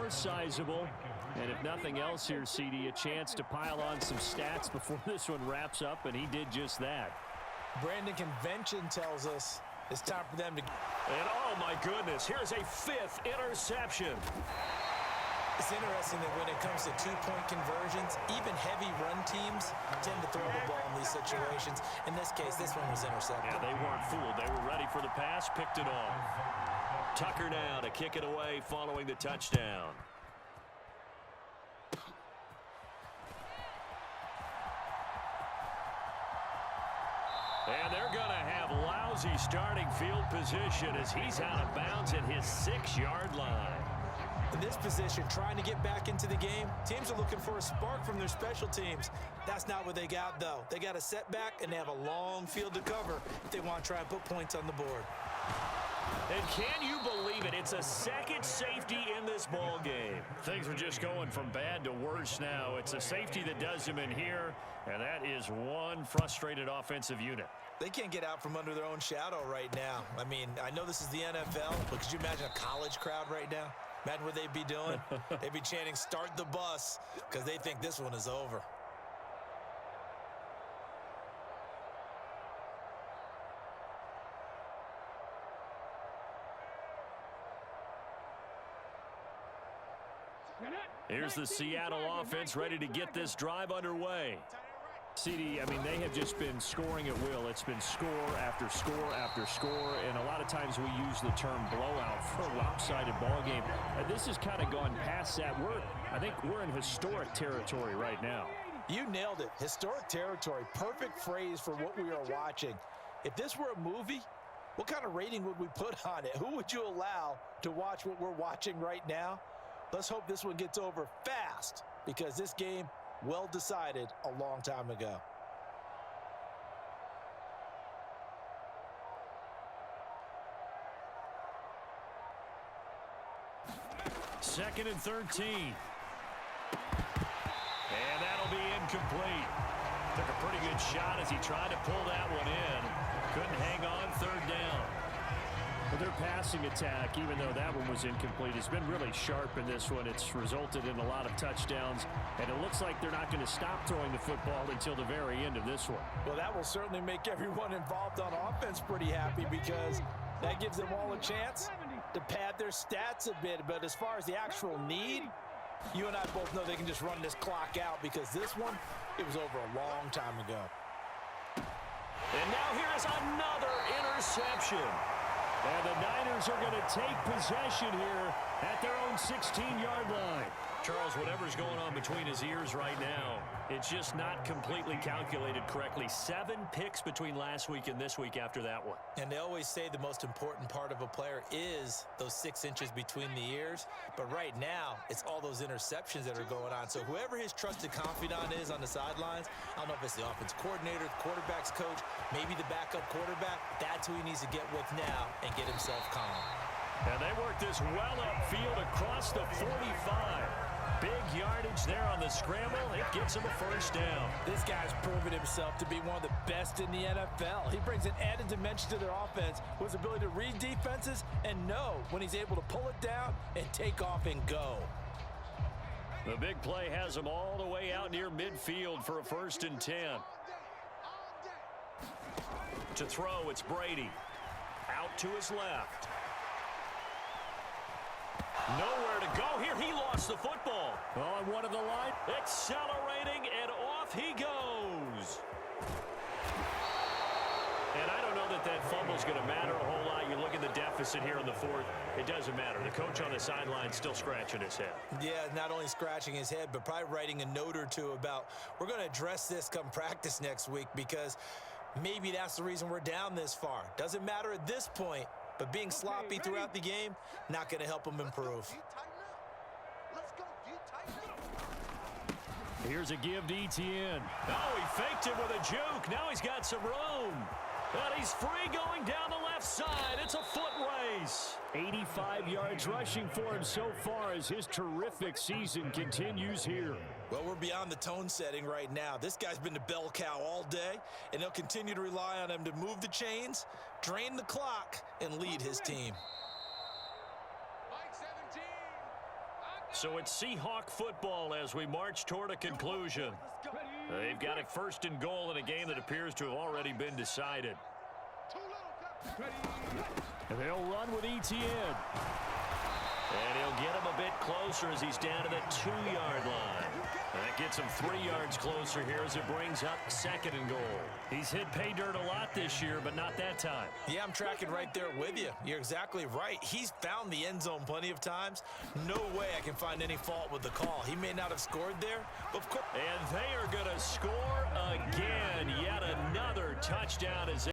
more sizable. And if nothing else here, CD, a chance to pile on some stats before this one wraps up, and he did just that. Brandon, convention tells us it's time for them to... And oh my goodness, here's a 5th interception. It's interesting that when it comes to two-point conversions, even heavy run teams tend to throw the ball in these situations. In this case, this one was intercepted. Yeah, they weren't fooled. They were ready for the pass, picked it off. Tucker now to kick it away following the touchdown. And they're going to have lousy starting field position as he's out of bounds at his 6-yard line. In this position, trying to get back into the game, teams are looking for a spark from their special teams. That's not what they got, though. They got a setback, and they have a long field to cover if they want to try and put points on the board. And can you believe it? It's a second safety in this ball game. Things are just going from bad to worse now. It's a safety that does him in here, and that is one frustrated offensive unit. They can't get out from under their own shadow right now. I mean, I know this is the NFL, but could you imagine a college crowd right now? Imagine what they'd be doing. They'd be chanting, "Start the bus," because they think this one is over. Here's the Seattle offense ready to get this drive underway. CD, I mean, they have just been scoring at will. It's been score after score after score, and a lot of times we use the term blowout for a lopsided ball game. This has kind of gone past that. I think we're in historic territory right now. You nailed it. Historic territory. Perfect phrase for what we are watching. If this were a movie, what kind of rating would we put on it? Who would you allow to watch what we're watching right now? Let's hope this one gets over fast, because this game, well decided a long time ago. Second and 13. And that'll be incomplete. Took a pretty good shot as he tried to pull that one in. Couldn't hang on, third down. But their passing attack, even though that one was incomplete, has been really sharp in this one. It's resulted in a lot of touchdowns, and it looks like they're not going to stop throwing the football until the very end of this one. Well, that will certainly make everyone involved on offense pretty happy, because that gives them all a chance to pad their stats a bit. But as far as the actual need, you and I both know they can just run this clock out, because this one, it was over a long time ago. And now here is another interception. And the Niners are going to take possession here at their own 16-yard line. Charles, whatever's going on between his ears right now, it's just not completely calculated correctly. 7 picks between last week and this week after that one. And they always say the most important part of a player is those 6 inches between the ears. But right now, it's all those interceptions that are going on. So whoever his trusted confidant is on the sidelines, I don't know if it's the offense coordinator, the quarterback's coach, maybe the backup quarterback, that's who he needs to get with now and get himself calm. And they work this well upfield across the 45. Big yardage there on the scramble. It gets him a first down. This guy's proven himself to be one of the best in the NFL. He brings an added dimension to their offense with his ability to read defenses and know when he's able to pull it down and take off and go. The big play has him all the way out near midfield for a 1st and 10. To throw, it's Brady. Out to his left. Nowhere to go here. He lost the football. On one of the line. Accelerating, and off he goes. And I don't know that that fumble's going to matter a whole lot. You look at the deficit here in the 4th. It doesn't matter. The coach on the sideline still scratching his head. Yeah, not only scratching his head, but probably writing a note or two about, we're going to address this come practice next week, because maybe that's the reason we're down this far. Doesn't matter at this point. But being sloppy throughout the game, not going to help him improve. Here's a give to Etienne. Oh, he faked it with a juke. Now he's got some room. But he's free going down the left side. It's a foot race. 85 yards rushing for him so far as his terrific season continues here. Well, we're beyond the tone setting right now. This guy's been the bell cow all day, and they'll continue to rely on him to move the chains, drain the clock, and lead his team. So it's Seahawk football as we march toward a conclusion. They've got it first and goal in a game that appears to have already been decided. And they'll run with ETN. And he'll get him a bit closer as he's down to the 2-yard line. That gets him 3 yards closer here as it brings up second and goal. He's hit pay dirt a lot this year, but not that time. Yeah, I'm tracking right there with you. You're exactly right. He's found the end zone plenty of times. No way I can find any fault with the call. He may not have scored there, but of course. And they are going to score again. Yet another touchdown as